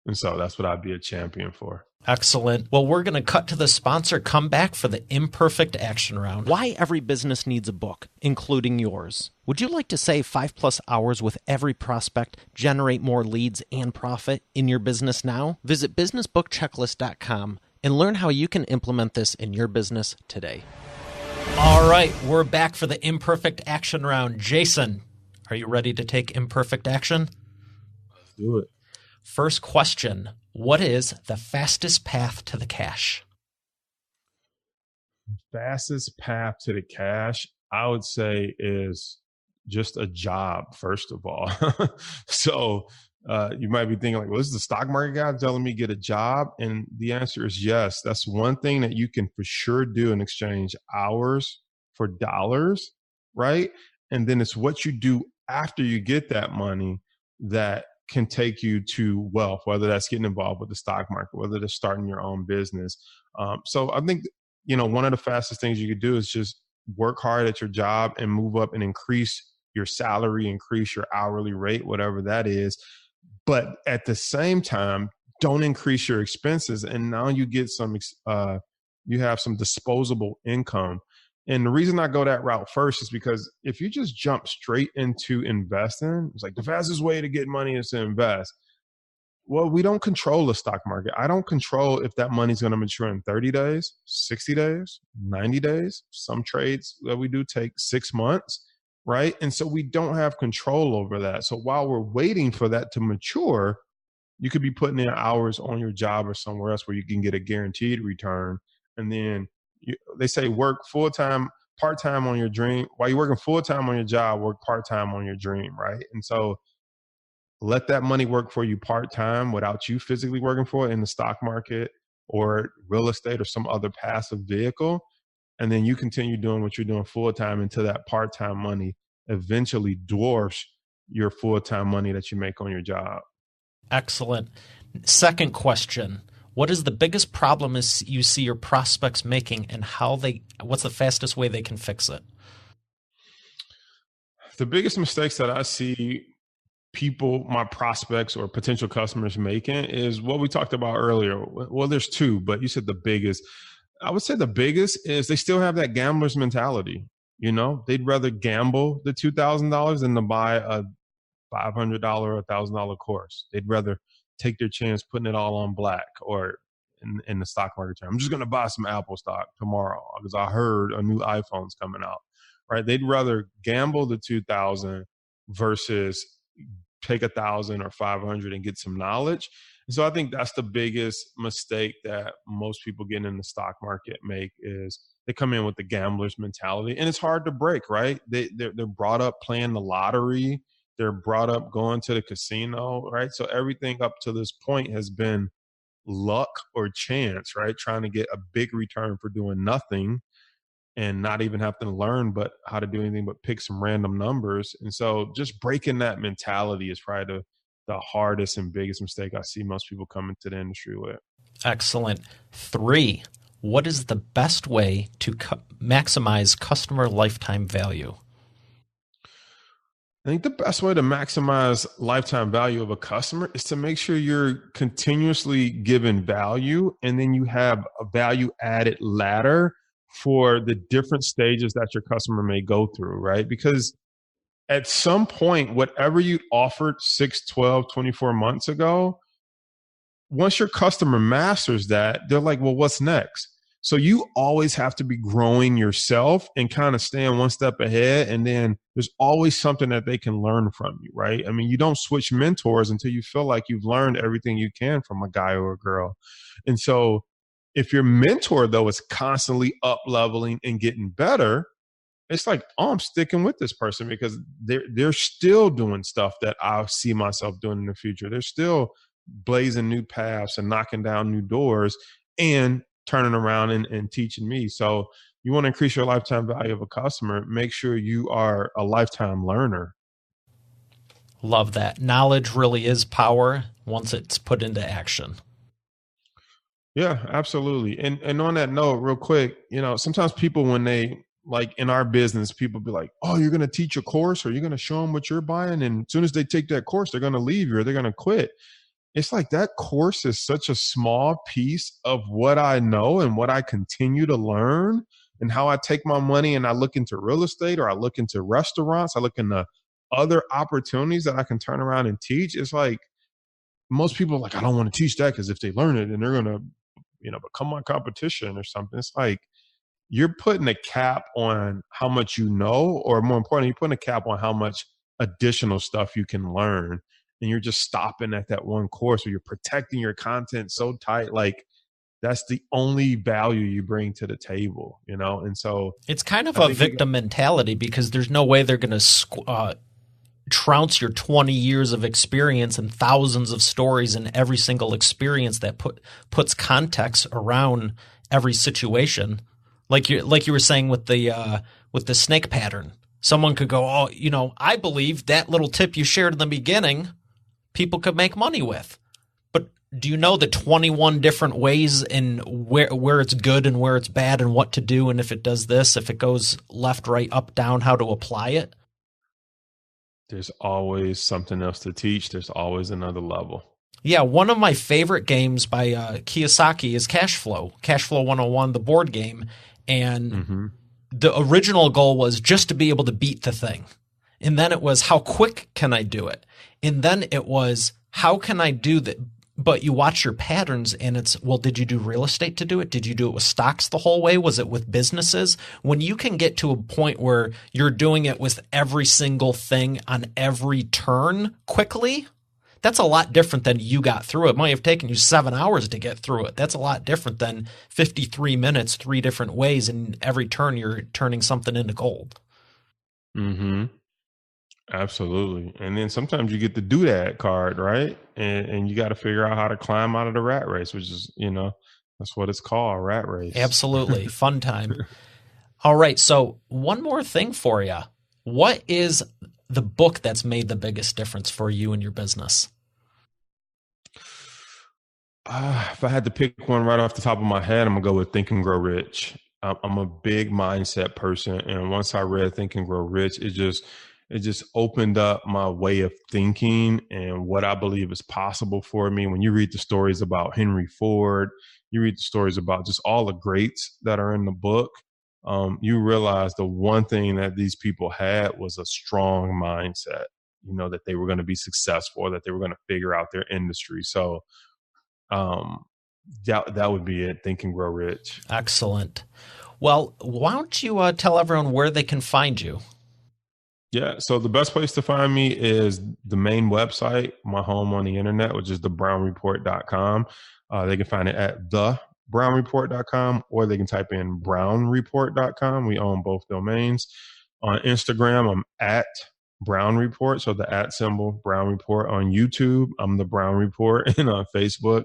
And so that's what I'd be a champion for. Excellent. Well, we're going to cut to the sponsor, come back for the Imperfect Action Round. Why every business needs a book, including yours. Would you like to save 5+ hours with every prospect, generate more leads, and profit in your business now? Visit businessbookchecklist.com and learn how you can implement this in your business today. All right, we're back for the Imperfect Action Round. Jason, are you ready to take imperfect action? Let's do it. First question, what is the fastest path to the cash? Fastest path to the cash, I would say, is just a job, first of all. So you might be thinking like, well, this is the stock market guy telling me to get a job. And the answer is yes. That's one thing that you can for sure do in exchange hours for dollars, right? And then it's what you do after you get that money that can take you to wealth, whether that's getting involved with the stock market, whether that's starting your own business. So I think, one of the fastest things you could do is just work hard at your job and move up and increase your salary, increase your hourly rate, whatever that is. But at the same time, don't increase your expenses. And now you get you have some disposable income. And the reason I go that route first is because if you just jump straight into investing, it's like the fastest way to get money is to invest. Well, we don't control the stock market. I don't control if that money's going to mature in 30 days, 60 days, 90 days. Some trades that we do take 6 months, right? And so we don't have control over that. So while we're waiting for that to mature, you could be putting in hours on your job or somewhere else where you can get a guaranteed return. And then they say work full-time, part-time on your dream. While you're working full-time on your job, work part-time on your dream, right? And so let that money work for you part-time without you physically working for it in the stock market or real estate or some other passive vehicle. And then you continue doing what you're doing full-time until that part-time money eventually dwarfs your full-time money that you make on your job. Excellent. Second question. What is the biggest problem you see your prospects making, and what's the fastest way they can fix it? The biggest mistakes that I see my prospects or potential customers making is what we talked about earlier. Well, there's two, but you said the biggest. I would say the biggest is they still have that gambler's mentality. They'd rather gamble the $2,000 than to buy a $500 or $1,000 course. They'd rather take their chance putting it all on black, or in the stock market term, I'm just going to buy some Apple stock tomorrow because I heard a new iPhone's coming out, right? They'd rather gamble the $2,000 versus take $1,000 or $500 and get some knowledge. And so I think that's the biggest mistake that most people getting in the stock market make, is they come in with the gambler's mentality, and it's hard to break, right? They're brought up playing the lottery. They're brought up going to the casino, right? So everything up to this point has been luck or chance, right? Trying to get a big return for doing nothing and not even having to learn but how to do anything but pick some random numbers. And so just breaking that mentality is probably the hardest and biggest mistake I see most people come into the industry with. Excellent. 3, what is the best way to maximize customer lifetime value? I think the best way to maximize lifetime value of a customer is to make sure you're continuously giving value, and then you have a value added ladder for the different stages that your customer may go through, right? Because at some point, whatever you offered 6, 12, 24 months ago, once your customer masters that, they're like, well, what's next? So you always have to be growing yourself and kind of staying one step ahead. And then there's always something that they can learn from you, right? I mean, you don't switch mentors until you feel like you've learned everything you can from a guy or a girl. And so if your mentor, though, is constantly up leveling and getting better, it's like, oh, I'm sticking with this person because they're still doing stuff that I see myself doing in the future. They're still blazing new paths and knocking down new doors and turning around and teaching me. So you want to increase your lifetime value of a customer, make sure you are a lifetime learner. Love that. Knowledge really is power once it's put into action. Yeah, absolutely. And on that note, real quick, sometimes people, when they, like in our business, people be like, oh, you're going to teach a course, or you're going to show them what you're buying, and as soon as they take that course, they're going to leave you or they're going to quit. It's like that course is such a small piece of what I know and what I continue to learn, and how I take my money and I look into real estate, or I look into restaurants, I look into other opportunities that I can turn around and teach. It's like most people are like, I don't want to teach that because if they learn it and they're going to, become my competition or something. It's like you're putting a cap on how much you know, or more importantly, you're putting a cap on how much additional stuff you can learn. And you're just stopping at that one course, or you're protecting your content so tight. Like that's the only value you bring to the table, And so it's kind of a victim mentality, because there's no way they're going to trounce your 20 years of experience and thousands of stories in every single experience that puts context around every situation. Like you were saying with the snake pattern, someone could go, oh, I believe that little tip you shared in the beginning, people could make money with. But do you know the 21 different ways in where it's good and where it's bad and what to do? And if it does this, if it goes left, right, up, down, how to apply it? There's always something else to teach. There's always another level. Yeah, one of my favorite games by Kiyosaki is Cash Flow 101, the board game. And the original goal was just to be able to beat the thing. And then it was, how quick can I do it? And then it was, how can I do that? But you watch your patterns and it's, well, did you do real estate to do it? Did you do it with stocks the whole way? Was it with businesses? When you can get to a point where you're doing it with every single thing on every turn quickly, that's a lot different than you got through it. It might have taken you 7 hours to get through it. That's a lot different than 53 minutes, 3 different ways, and every turn you're turning something into gold. Mm-hmm. Absolutely. And then sometimes you get the doodad card, right? And you got to figure out how to climb out of the rat race, which is, that's what it's called, rat race. Absolutely. Fun time. All right. So one more thing for you. What is the book that's made the biggest difference for you and your business? If I had to pick one right off the top of my head, I'm going to go with Think and Grow Rich. I'm a big mindset person. And once I read Think and Grow Rich, it just opened up my way of thinking and what I believe is possible for me. When you read the stories about Henry Ford, you read the stories about just all the greats that are in the book, you realize the one thing that these people had was a strong mindset, that they were going to be successful, that they were going to figure out their industry. So that would be it. Think and Grow Rich. Excellent. Well, why don't you tell everyone where they can find you? Yeah. So the best place to find me is the main website, my home on the internet, which is thebrownreport.com. They can find it at thebrownreport.com, or they can type in brownreport.com. We own both domains. On Instagram, I'm at Brown Report. So the @ symbol, Brown Report. On YouTube, I'm the Brown Report. And on Facebook,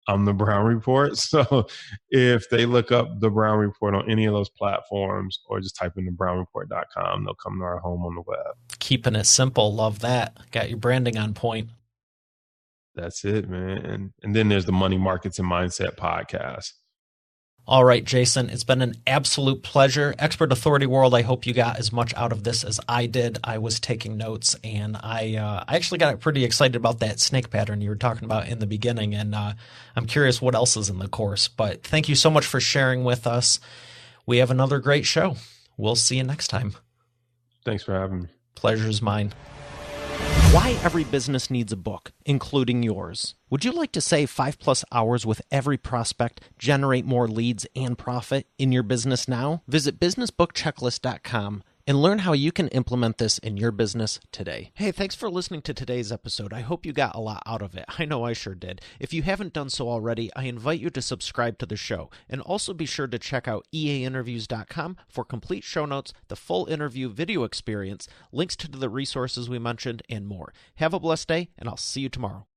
I'm the Brown Report. So if they look up the Brown Report on any of those platforms or just type in thebrownreport.com, they'll come to our home on the web. Keeping it simple. Love that. Got your branding on point. That's it, man. And then there's the Money Markets and Mindset podcast. All right, Jason, it's been an absolute pleasure. Expert Authority World, I hope you got as much out of this as I did. I was taking notes, and I actually got pretty excited about that snake pattern you were talking about in the beginning, and I'm curious what else is in the course. But thank you so much for sharing with us. We have another great show. We'll see you next time. Thanks for having me. Pleasure's mine. Why every business needs a book, including yours. Would you like to save 5+ hours with every prospect, generate more leads, and profit in your business now? Visit businessbookchecklist.com and learn how you can implement this in your business today. Hey, thanks for listening to today's episode. I hope you got a lot out of it. I know I sure did. If you haven't done so already, I invite you to subscribe to the show. And also be sure to check out eainterviews.com for complete show notes, the full interview video experience, links to the resources we mentioned, and more. Have a blessed day, and I'll see you tomorrow.